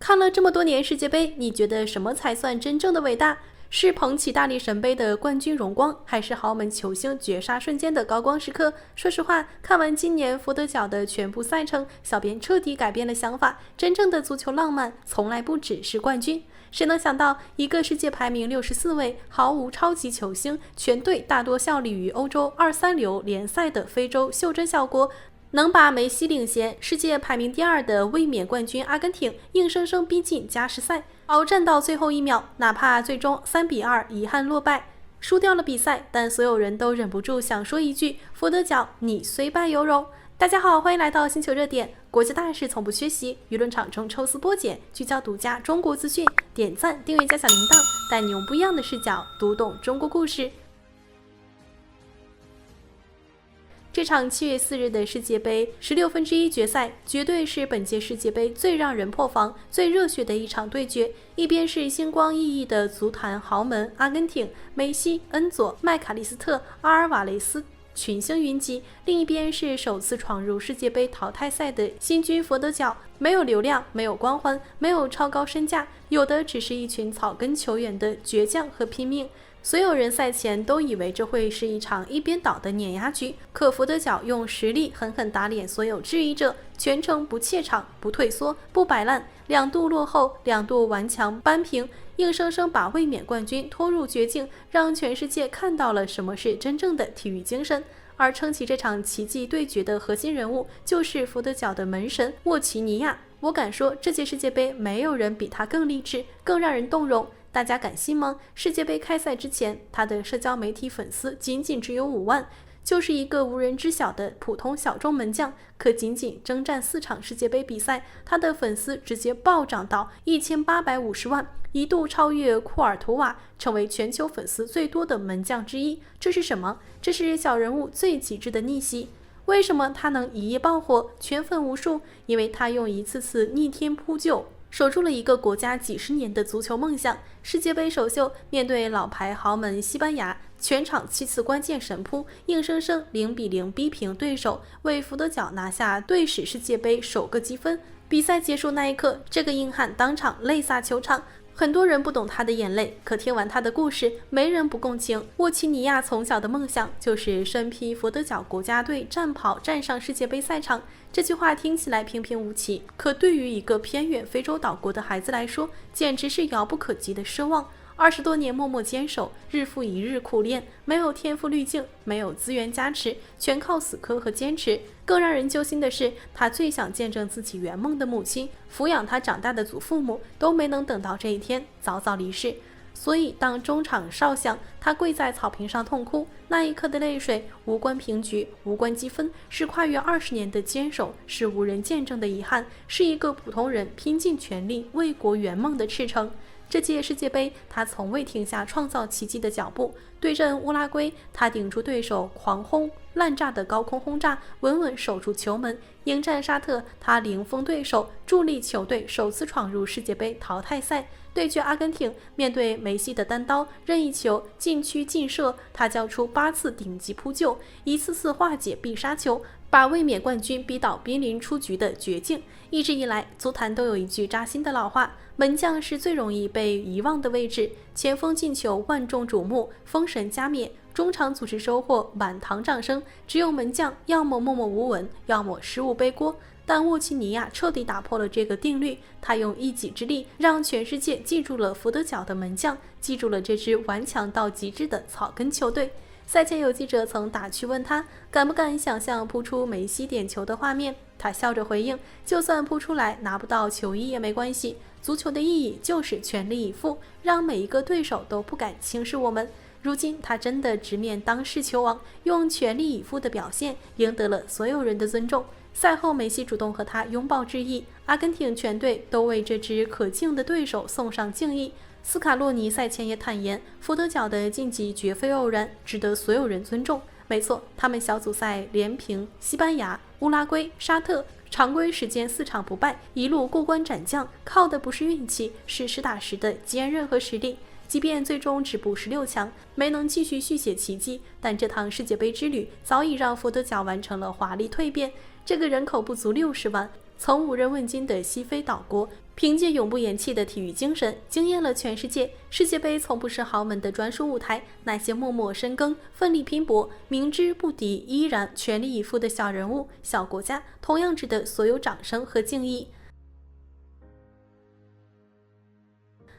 看了这么多年世界杯，你觉得什么才算真正的伟大？是捧起大力神杯的冠军荣光，还是豪门球星绝杀瞬间的高光时刻？说实话，看完今年佛得角的全部赛程，小编彻底改变了想法。真正的足球浪漫，从来不只是冠军。谁能想到，一个世界排名64位、毫无超级球星、全队大多效力于欧洲2、3流联赛的非洲袖珍小国，能把梅西领衔世界排名第2的卫冕冠军阿根廷硬生生逼进加时赛，鏖战到最后一秒，哪怕最终3-2遗憾落败，输掉了比赛，但所有人都忍不住想说一句：佛得角，你虽败犹荣。大家好，欢迎来到星球热点，国际大事从不缺席，舆论场中抽丝剥茧，聚焦独家中国资讯，点赞、订阅加小铃铛，带你用不一样的视角读懂中国故事。这场7月4日的世界杯16分之一决赛，绝对是本届世界杯最让人破防、最热血的一场对决。一边是星光熠熠的足坛豪门阿根廷，梅西、恩佐、麦卡利斯特、阿尔瓦雷斯群星云集；另一边是首次闯入世界杯淘汰赛的新军佛得角，没有流量，没有光环，没有超高身价，有的只是一群草根球员的倔强和拼命。所有人赛前都以为这会是一场一边倒的碾压局，可佛得角用实力狠狠打脸所有质疑者，全程不怯场、不退缩、不摆烂，2度落后，2度顽强扳平，硬生生把卫冕冠军拖入绝境，让全世界看到了什么是真正的体育精神。而撑起这场奇迹对决的核心人物就是佛得角的门神沃奇尼亚。我敢说，这届世界杯没有人比他更励志、更让人动容。大家敢信吗？世界杯开赛之前，他的社交媒体粉丝仅只有5万，就是一个无人知晓的普通小众门将。可仅征战4场世界杯比赛，他的粉丝直接暴涨到1850万，一度超越库尔图瓦，成为全球粉丝最多的门将之一。这是什么？这是小人物最极致的逆袭。为什么他能一夜爆火，圈粉无数？因为他用一次次逆天扑救，守住了一个国家几十年的足球梦想。世界杯首秀，面对老牌豪门西班牙，全场7次关键神扑，硬生生0-0逼平对手，为佛得角拿下队史世界杯首个积分。比赛结束那一刻，这个硬汉当场泪洒球场。很多人不懂他的眼泪，可听完他的故事，没人不共情。沃奇尼亚从小的梦想就是身披佛得角国家队战袍站上世界杯赛场。这句话听起来平平无奇，可对于一个偏远非洲岛国的孩子来说，简直是遥不可及的奢望。20多年默默坚守，日复一日苦练，没有天赋滤镜，没有资源加持，全靠死磕和坚持。更让人揪心的是，他最想见证自己圆梦的母亲，抚养他长大的祖父母都没能等到这一天，早早离世。所以当中场哨响，他跪在草坪上痛哭，那一刻的泪水无关平局，无关积分，是跨越20年的坚守，是无人见证的遗憾，是一个普通人拼尽全力为国圆梦的赤诚。这届世界杯，他从未停下创造奇迹的脚步。对阵乌拉圭，他顶住对手狂轰滥炸的高空轰炸，稳稳守住球门。迎战沙特，他零封对手，助力球队首次闯入世界杯淘汰赛。对决阿根廷，面对梅西的单刀任意球禁区劲射，他交出8次顶级扑救，一次次化解必杀球，把卫冕冠军逼到濒临出局的绝境。一直以来，足坛都有一句扎心的老话：门将是最容易被遗忘的位置。前锋进球万众瞩目，封神加冕；中场组织收获满堂掌声。只有门将要么默默无闻，要么失误背锅。但沃奇尼亚彻底打破了这个定律，他用一己之力让全世界记住了佛得角的门将，记住了这支顽强到极致的草根球队。赛前有记者曾打趣问他，敢不敢想象扑出梅西点球的画面？他笑着回应，就算扑出来拿不到球衣也没关系，足球的意义就是全力以赴，让每一个对手都不敢轻视我们。如今他真的直面当世球王，用全力以赴的表现赢得了所有人的尊重。赛后梅西主动和他拥抱致意，阿根廷全队都为这支可敬的对手送上敬意。斯卡洛尼赛前也坦言，佛得角的晋级绝非偶然，值得所有人尊重。没错，他们小组赛连平西班牙、乌拉圭、沙特，常规时间4场不败，一路过关斩将，靠的不是运气，是实打实的坚韧和实力。即便最终止步16强，没能继续续写奇迹，但这趟世界杯之旅早已让佛得角完成了华丽蜕变。这个人口不足60万，曾无人问津的西非岛国，凭借永不言弃的体育精神，惊艳了全世界。世界杯从不是豪门的专属舞台，那些默默深耕、奋力拼搏、明知不敌依然全力以赴的小人物、小国家，同样值得所有掌声和敬意。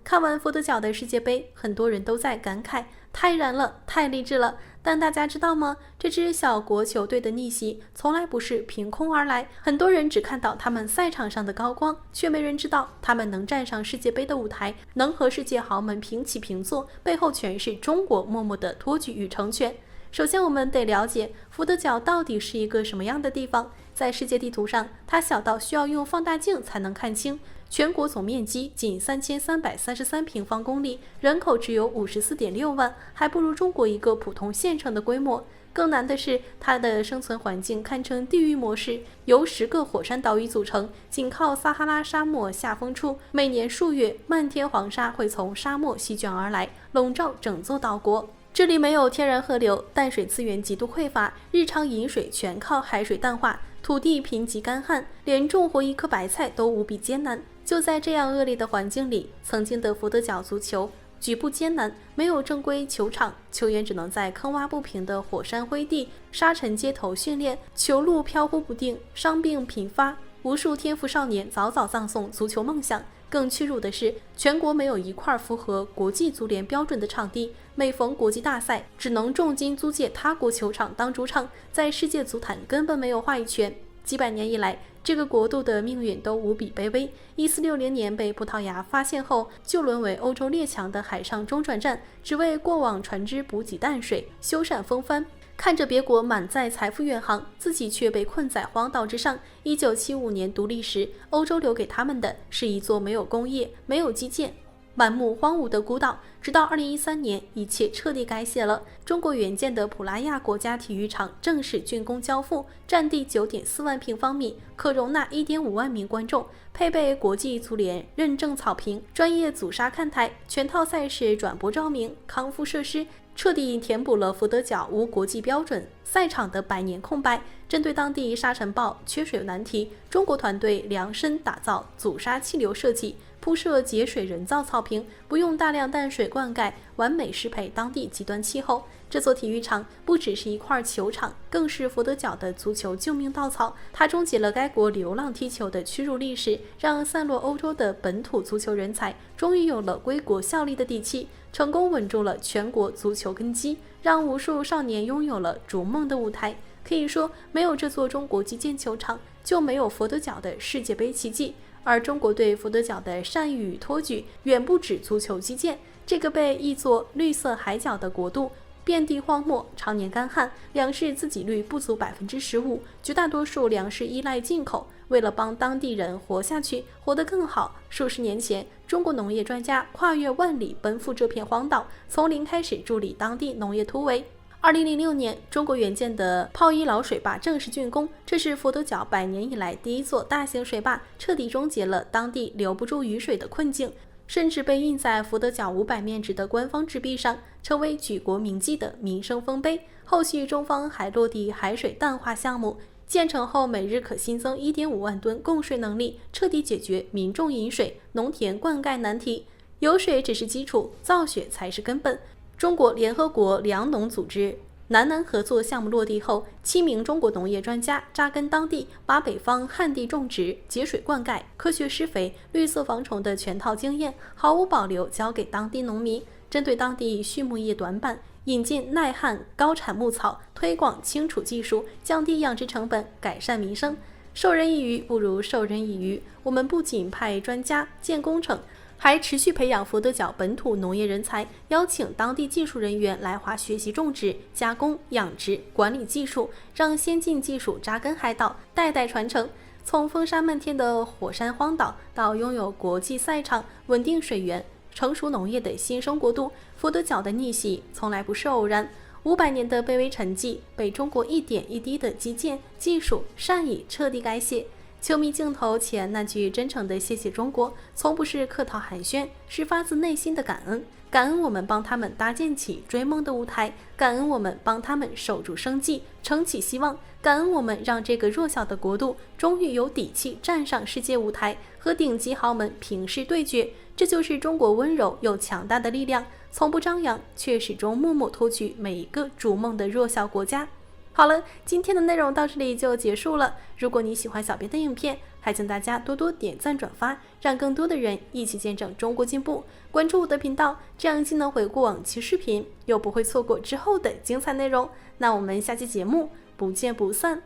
看完佛得角的世界杯，很多人都在感慨，太燃了，太励志了。但大家知道吗？这支小国球队的逆袭从来不是凭空而来。很多人只看到他们赛场上的高光，却没人知道他们能站上世界杯的舞台，能和世界豪门平起平坐，背后全是中国默默的托举与成全。首先，我们得了解佛得角到底是一个什么样的地方。在世界地图上，它小到需要用放大镜才能看清。全国总面积仅3333平方公里，人口只有54.6万，还不如中国一个普通县城的规模。更难的是，它的生存环境堪称地狱模式，由10个火山岛屿组成，仅靠撒哈拉沙漠下风处，每年数月，漫天黄沙会从沙漠席卷而来，笼罩整座岛国。这里没有天然河流，淡水资源极度匮乏，日常饮水全靠海水淡化，土地贫瘠干旱，连种活一颗白菜都无比艰难。就在这样恶劣的环境里，曾经的佛得角足球举步艰难，没有正规球场，球员只能在坑洼不平的火山灰地、沙尘街头训练，球路飘忽不定，伤病频发，无数天赋少年早早葬送足球梦想。更屈辱的是，全国没有一块符合国际足联标准的场地，每逢国际大赛，只能重金租借他国球场当主场，在世界足坛根本没有话语权。几百年以来，这个国度的命运都无比卑微。1460年被葡萄牙发现后，就沦为欧洲列强的海上中转站，只为过往船只补给淡水、修缮风帆。看着别国满载财富远航，自己却被困在荒岛之上。1975年独立时，欧洲留给他们的是一座没有工业、没有基建、满目荒芜的孤岛。直到2013年，一切彻底改写了。中国援建的普拉亚国家体育场正式竣工交付，占地9.4万平方米，可容纳1.5万名观众，配备国际足联认证草坪、专业阻沙看台、全套赛事转播照明、康复设施，彻底填补了佛得角无国际标准赛场的100年空白。针对当地沙尘暴、缺水难题，中国团队量身打造阻沙气流设计，铺设节水人造草坪，不用大量淡水灌溉，完美适配当地极端气候。这座体育场不只是一块球场，更是佛得角的足球救命稻草。它终结了该国流浪踢球的屈辱历史，让散落欧洲的本土足球人才终于有了归国效力的底气，成功稳住了全国足球根基，让无数少年拥有了逐梦的舞台。可以说，没有这座中国基建球场，就没有佛得角的世界杯奇迹。而中国对佛得角的善意与托举，远不止足球基建。这个被译作绿色海角的国度，遍地荒漠，常年干旱，粮食自给率不足15%，绝大多数粮食依赖进口。为了帮当地人活下去，活得更好，数十年前，中国农业专家跨越万里奔赴这片荒岛，从零开始助力当地农业突围。2006年，中国援建的泡一老水坝正式竣工，这是佛得角100年以来第一座大型水坝，彻底终结了当地留不住雨水的困境，甚至被印在佛得角500面值的官方纸币上，成为举国铭记的民生丰碑。后续中方还落地海水淡化项目，建成后每日可新增1.5万吨供水能力，彻底解决民众饮水、农田灌溉难题。有水只是基础，造血才是根本。中国联合国粮农组织南南合作项目落地后，7名中国农业专家扎根当地，把北方旱地种植、节水灌溉、科学施肥、绿色防虫的全套经验毫无保留交给当地农民。针对当地畜牧业短板，引进耐旱高产牧草，推广清除技术，降低养殖成本，改善民生。授人以鱼不如授人以渔。我们不仅派专家建工程，还持续培养佛得角本土农业人才，邀请当地技术人员来华学习种植、加工、养殖、管理技术，让先进技术扎根海岛，代代传承。从风沙漫天的火山荒岛，到拥有国际赛场、稳定水源、成熟农业的新生国度，佛得角的逆袭从来不是偶然。500年的卑微沉寂，被中国一点一滴的基建、技术、善意彻底改写。球迷镜头前那句真诚的谢谢中国，从不是客套寒暄，是发自内心的感恩。感恩我们帮他们搭建起追梦的舞台，感恩我们帮他们守住生计，撑起希望，感恩我们让这个弱小的国度终于有底气站上世界舞台，和顶级豪门平视对决。这就是中国温柔又强大的力量，从不张扬，却始终默默托举每一个逐梦的弱小国家。好了，今天的内容到这里就结束了。如果你喜欢小编的影片，还请大家多多点赞转发，让更多的人一起见证中国进步。关注我的频道，这样既能回顾往期视频，又不会错过之后的精彩内容。那我们下期节目不见不散。